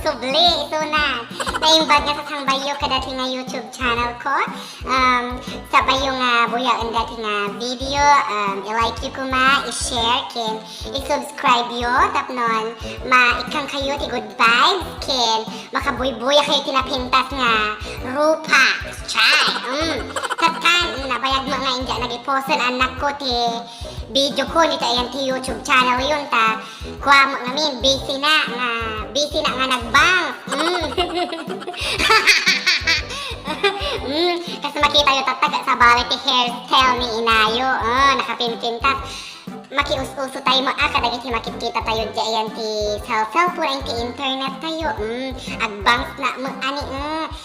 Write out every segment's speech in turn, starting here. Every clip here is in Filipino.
subli. So na, naimbag nga sa bayo kadati nga YouTube channel ko. Sa bayo nga buya ang dati nga video, i-like yun ko i-share, kin i-subscribe yun. Tapnon, ikang kayo ti good vibes, kin makabuy-buya kayo tinapintas nga rupa. Chay! Takan, nabayag mo nga indya nag-iposan anak ko ti video ko nito ayan ti YouTube channel yun ta. Kuha mo ngamin, busy na nga nagbang. Kasi makita yung tatag sa bawat ti hairstyle ni Inayo. Nakapinpintas. Makius-uso tayo mo kadagit makikita tayo di ayan ti cellphone ti internet tayo. Agbangs na mo ani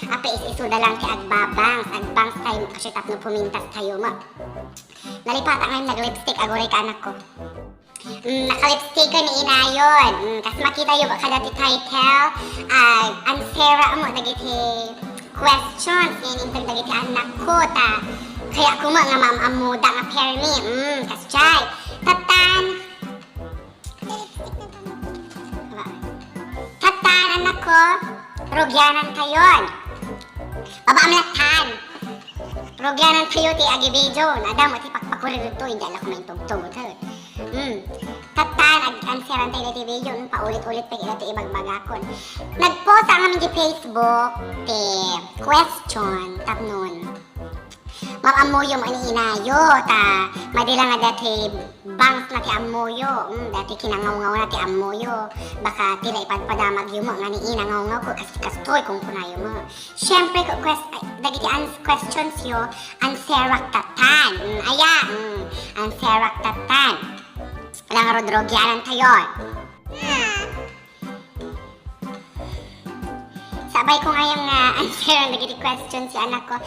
apa is-iso na lang ti agbabangs tayo kasi tapno pumintas tayo mo. Nalipata ngayon nag-lipstick agoray ka anak ko. Naka-lipstick ni Inayon. Kasi makita yung kadati title answera mo dagiti questions inintag dagiti anak ko ta. Kaya ko nga mamamuda nga permi. Kasi chay Tatan anak ko, rugyanan kayon. Babaamlatan. Rugyanan kayo ti agi video. Nadamo ti pakpakurir ito. Hindi alam ko may tugtog. Tatan, ag-answeran tayo ti video. Paulit-ulit pa ila ti ibagbagakon. Nag-post ang amin di Facebook ti question. Tapnon. Mamamuyo mo ni Inayo ta madila nga dati banks na ti amuyo dati kinangaw-ngaw na ti amuyo baka tila ipadpadamag yung mo nga ni inangaw-ngaw ko kasi kastoy kung kunayo mo syempre dagiti questions yo anserak tatan anserak tatan lang rodrogyanan tayo sabay ko ngayong answer ang nagiti question si anak ko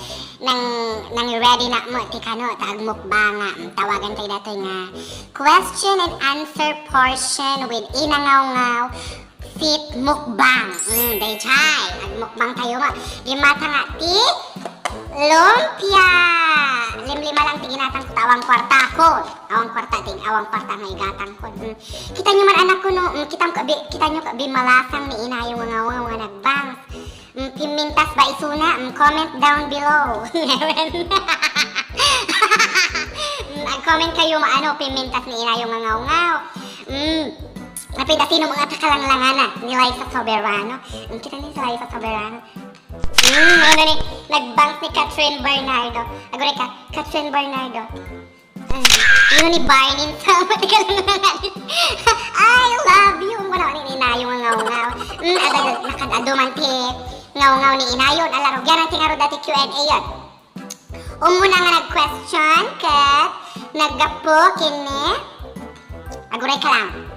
nang ready na mo ti kano tagmukbanga tawagan tayo dati nga question and answer portion with inangaw-ngaw fit mukbang day chay agmukbang tayo mo limata nga ti lumpia limlima lang ti ginatang ko awang kwarta ko awang kwarta nga igatang ko kita nyo man anak ko no kita nyo kabi malasang ni Inayo nga nagbang pimintas ba isuna? Comment down below. Comment kayo pimintas ni Inayo nga ngaw-ngaw. Napita sino mga takalanglangan ni Liza Soberano. Kita ni Liza Soberano. Nagbank ni Catherine Bernardo. Agore ka, Catherine Bernardo. Yun ni Barney sa matikalangan. I love you. Muna ni Inayo nga ngaw-ngaw. Nakadaduman ti ngaw-ngaw ni Inayon. Alaro, gyan ang tingaro dati Q&A yun. Umuna nga nag-question kat naggapo kini aguray ka lang.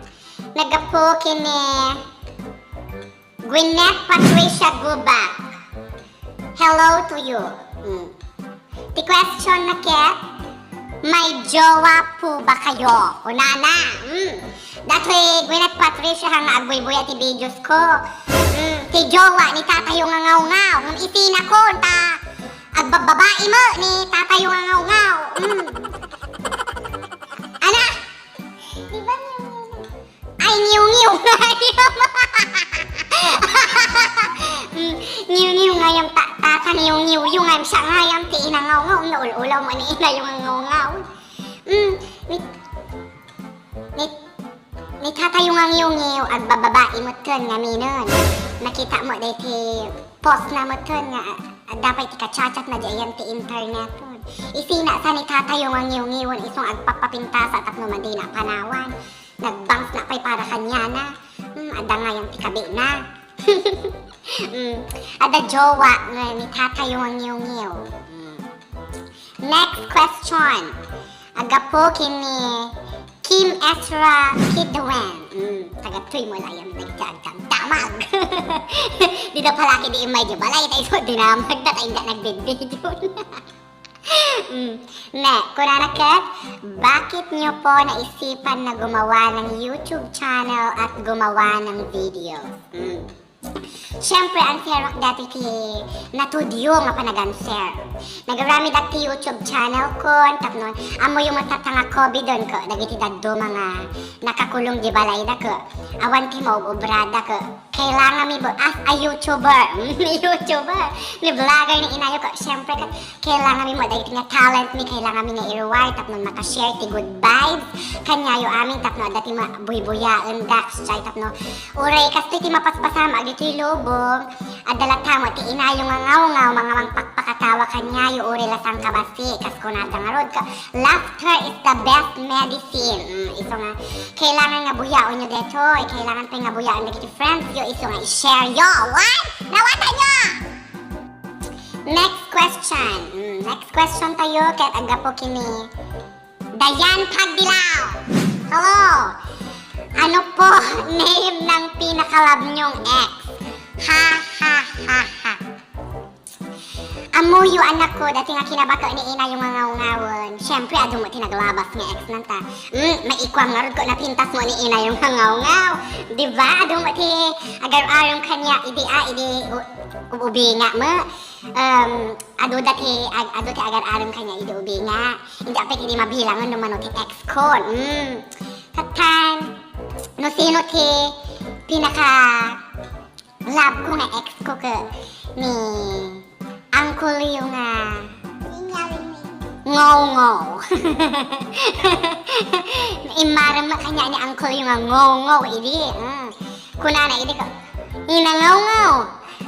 Naggapo kini Gwyneth Patricia Gubak. Hello to you. Ti question na ket may jowa po ba kayo? Unana. Dati Gwyneth Patricia hang agboy-boy at videos ko. Ti jowa ni tatayo nga ngaw-ngaw. Isina ko ta agbababae mo ni tatayo nga ngaw-ngaw. Ana? Di ba ay niw-niw niw-niw nga yung tata niw-niw yung nga siya nga yung ti inangaw-ngaw. Naul-ulaw mo ni ina yung ngaw-ngaw. Ni tatayo nga ngiw-ngiw at bababae mo ton nga minon. Nakita mo dati post na mo ton nga dapat ikachachat na diyan ti internet ton. Isina sa ni tatayo nga ngiw-ngiwon isong agpapapinta sa tapno madina panawan. Nagbangs na pay para kanya na. Ada nga yung tikabi na. Ada jowa nga ni tatayo nga ngiw-ngiw. Next question. Agapo kini Kim Ezra Kidwen. Taga-tuy mo lang yung nagtagtang damag. Di na pala di imay di balay tayo so dinamag na tayo nagbibidyo na. Kunanakat, bakit nyo po naisipan na gumawa ng YouTube channel at gumawa ng video? Siyempre, ang serok dati ti natudyo nga panaganser. Nagarami dati YouTube channel ko, tapnon, amo yung matatanga COVID doon ko, dagiti daddo mga nakakulong di balay da ko. Awan ti mo, obrada ko. Kailangan mi as a YouTuber, YouTuber, ni vlogger ni inayo ko. Siyempre, kailangan mi mo, dagiti nga talent mi, kailangan mi nga i-reward, tapnon makashare ti good vibes. Kanyayo amin, tapno, dati buy-buyaan, dax, chay, tapno, uray, kasi ti mapaspasama, agiti lubong, at dalatamo, ti inayo nga ngaw-ngaw, mga mangpakpakatawa kanyayo, uri lasang kabasi, kas kunada nga rod ka. Laughter is the best medicine. Iso nga, kailangan nga buyaon nyo dito, kailangan pa nga buyaon na kiti friends yo, iso nga i-share yo. What? Nawata nyo! Next question. Next question tayo, kahit agapo kini. Dayan Pagdilaw. Hello! Ano po name ng pinakalab nyong ex? Ha ha ha ha. Amuyo anak ko, dati nga kinabato ni ina yung ngaw-ngawon. Siyempre, adong mo tinaglabas nga ex nanta. Maikwam nga rod ko napintas mo ni ina yung ngaw-ngaw. Diba? Adong mo ti agar-arong kanya, idi ubi nga mo. Ado dati agar-arong kanya, idi ubi nga. Hindi apik hindi mabilangan naman ti ex ko. Katan, no sino ti pinaka love ko nga ex ko ka ni Uncle yung ngaw-ngaw. Imaram na kanya ni Uncle yung ngaw-ngaw. Idi. Kunana, idi ka. Inangaw-ngaw.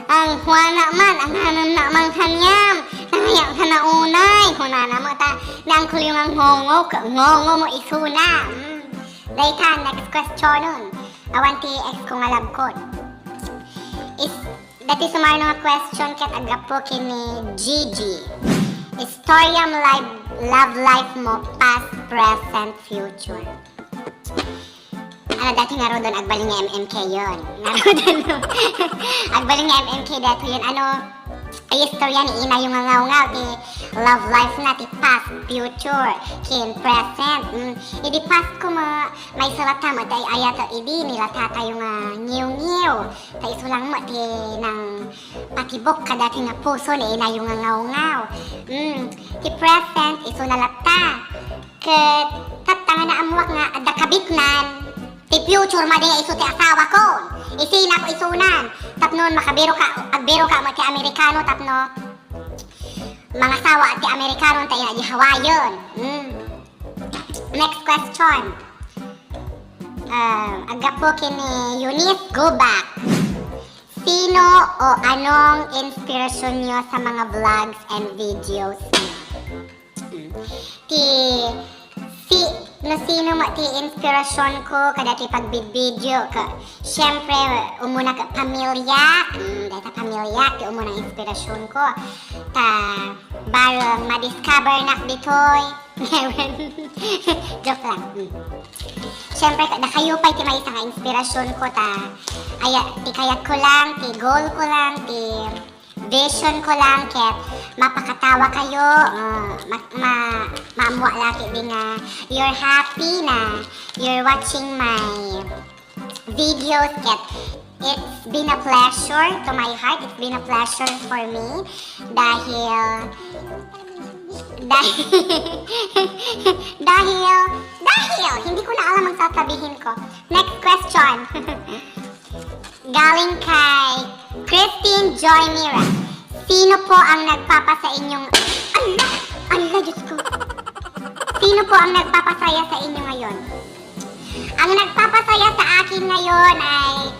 Ang huwana man, ang hanam na mang kanyam. Nangayak ka na unay. Kunana mo ta. Ni Uncle yung ngaw-ngaw. Ngaw-ngaw mo isuna. Dahita, next question nun. Awanti ex kong alam ko. Dati sumayon nga question kat agapo kini Gigi. Istorya mo love life mo, past, present, future. Ano dati nga ro doon, agbaling nga MMK yun. Agbaling nga MMK dito yun. Ano, ay istorya ni ina yung ngaw-ngaw, ti love life na, ti past, future, kin present. Idi past ko may salata mo, tay ayata idi, nilatata yung ngiw-ngiw. Tay iso lang mo, ti nang patibok ka dati nga puso ni ina yung ngaw-ngaw. Ti present, iso nalata. Kat tatanga na amuak nga, adda kabitnan. Ti future ma di nga iso ti asawa ko. Isina ko isunan. Tapnon makabiro ka, agbiro ka mo ti Amerikano tapno. Mga sawa at ti Amerikano tayo na di Hawaiian. Next question. Agapo kini Eunice Gubak. Sino o anong inspirasyon nyo sa mga vlogs and videos niyo? Sino mo ti inspirasyon ko kada ti pagbid-video ka. Siyempre, umuna ka pamilya. Dahil pamilya, ti umuna inspirasyon ko. Ta, barang ma-discover na ditoy. Meron. Joke lang. Siyempre, na kayo pa ti may isang inspirasyon ko ta. Ti kayat ko lang, ti goal ko lang, ti vision ko lang, ket mapakatawa kayo, maamuwa laki din nga you're happy na you're watching my videos, ket it's been a pleasure to my heart, it's been a pleasure for me dahil hindi ko na alam ang sasabihin ko. Next question. Galing kay Christine Joy Mira. Sino po ang nagpapa sa inyong... Allah, Diyos ko. Sino po ang nagpapasaya sa inyo ngayon? Ang nagpapasaya sa akin ngayon ay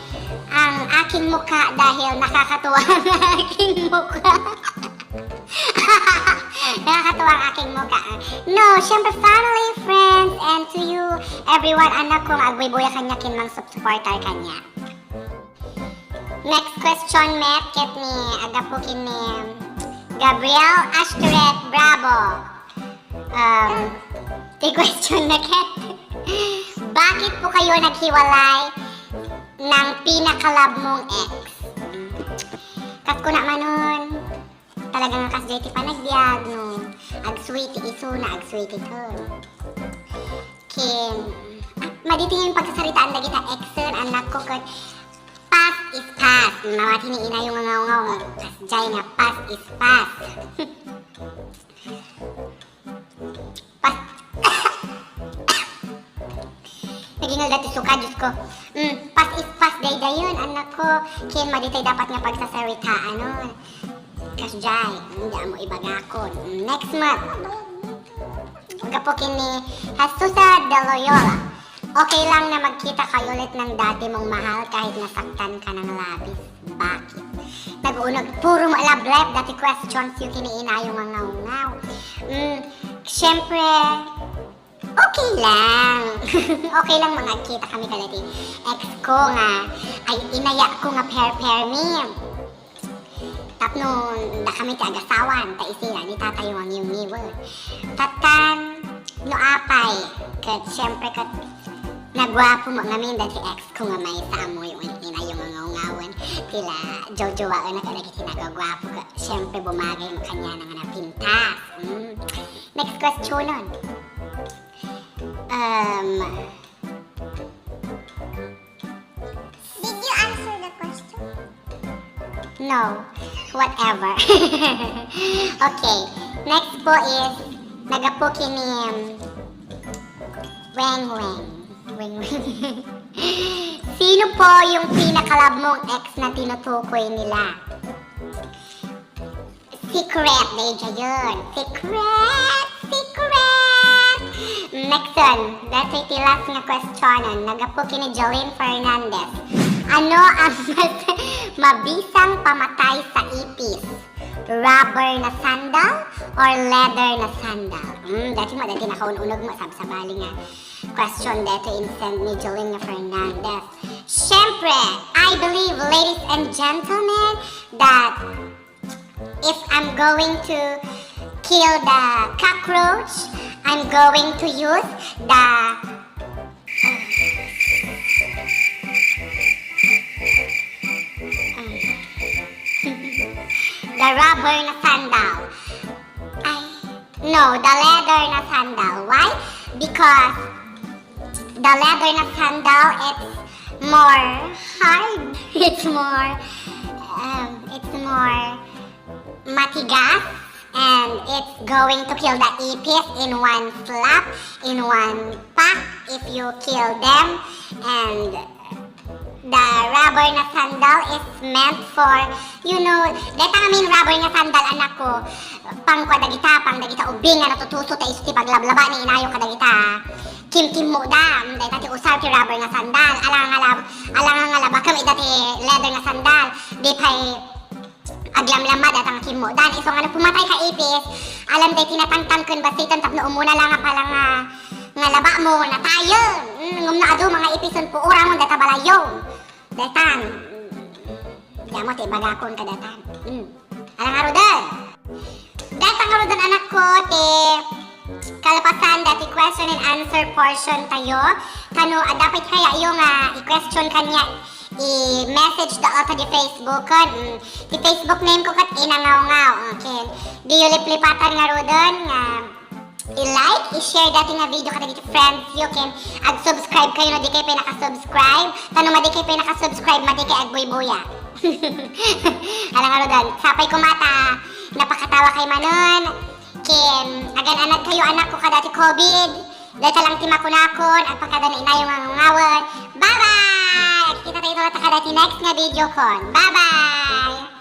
ang aking mukha dahil nakakatuwa ang aking mukha. Nakakatuwa ang aking mukha. No, syempre family, friends, and to you, everyone, anak kong agbuy-buya kanya kinmang supporter kanya. Next question, ket ni agapo kini Gabriel Ashtoret Bravo. The question na ket. Bakit po kayo naghiwalay ng pinakalab mong ex? Kas ko na manon. Talagang kas jay ti panagbiag no. Ag-sweetie iso na ag-sweetie to. Maditingin pagsasaritaan na kita exen anak ko ket. Past is past. Mawati ni inayo nga ngaw kasjay nga past is past. Past. Nagingal dati suka, Diyos ko. Past is past, day-dayon, anak ko. Kin maditay dapat nga pagsasaritaan nun. Kasjay, hindi mo ibagakon. Next month. Kapukin ni Hasusa de Loyola. Okay lang na magkita kayo ulit ng dati mong mahal kahit nasaktan ka ng labis. Bakit? Nag-uunag, puro malablab, dati questions yung kiniina yung mga ngaw. Siyempre, okay lang. Okay lang mga kita kami kalati. Ex ko nga, ay inaya ko nga pair me. Tapno, da kami tagasawan, taisira ni tatay ang yung niwag. Tatan, no apay, kat siyempre kat nagwapo mo ngamin dahil si ex ko nga may samo yung ina yung ngaw-ngawan. Tila, jojowa na kalagi tinagagwapo ka. Siyempre bumagay mo kanya na nga napintas. Next question. Did you answer the question? No. Whatever. Okay. Next po is nagapuki ni Weng Weng. Weng Weng. Sino po yung pinakalab mong ex na tinutukoy nila? Secret, Deja yun. Secret! Secret! Next one. Let's say the last nga question. Nagapuki ni Jolene Fernandez. Ano ang mas mabisang pamatay sa ipis? Rubber na sandal or leather na sandal? Dati mo, dati nakaununag mo, sa bali nga question dito in-send ni Jolene Fernandez. Siyempre, I believe, ladies and gentlemen, that if I'm going to kill the cockroach, I'm going to use the rubber na sandal. No, the leather na sandal. Why? Because the leather na sandal, it's more hard. It's more matigas, and it's going to kill the ipis in one slap, in one pack if you kill them. And the rubber na sandal is meant for, you know, dahil amin rubber na sandal, anak ko, pang dagita ubing nga natutuso ta isti paglablaba ni inayo kadagita. Kim mo da, dahil tati usar ti rubber na sandal, alang nga laba kami dati leather na sandal, di pa'y aglamlama datang kim mo dan. Iso nga pumatay ka ipis, alam dahil tinatangtang kun basitan tapno umuna lang nga pala nga laba mo na tayo. Ngum na ado mga ipison po ura mo data balayo. Datan. Diamo ti bagakon ka datan. Alang arudan. Datang arudan anak ko ti kalapasan dati question and answer portion tayo. Kano dapat kaya yung i-question kanya i-message da ata di Facebook kan. Di Facebook name ko kat inangaw-ngaw. Okay. Di ulip-lipatan nga rodan nga i-like, i-share dati nga video kada dito friends. You can ag-subscribe kayo na di kayo pinaka-subscribe. Tanong ma di kayo pinaka-subscribe, ma di kayo ag-buy-buya. Alang nga rodan. Sapay ko mata. Napakatawa kay Manon. Kim, agan-anad kayo anak ko kada ti COVID. Dahil talang timakunakon at pagkada na inayong ngawan. Bye-bye! Kita tayo ulit kada ti next nga video kon. Bye-bye!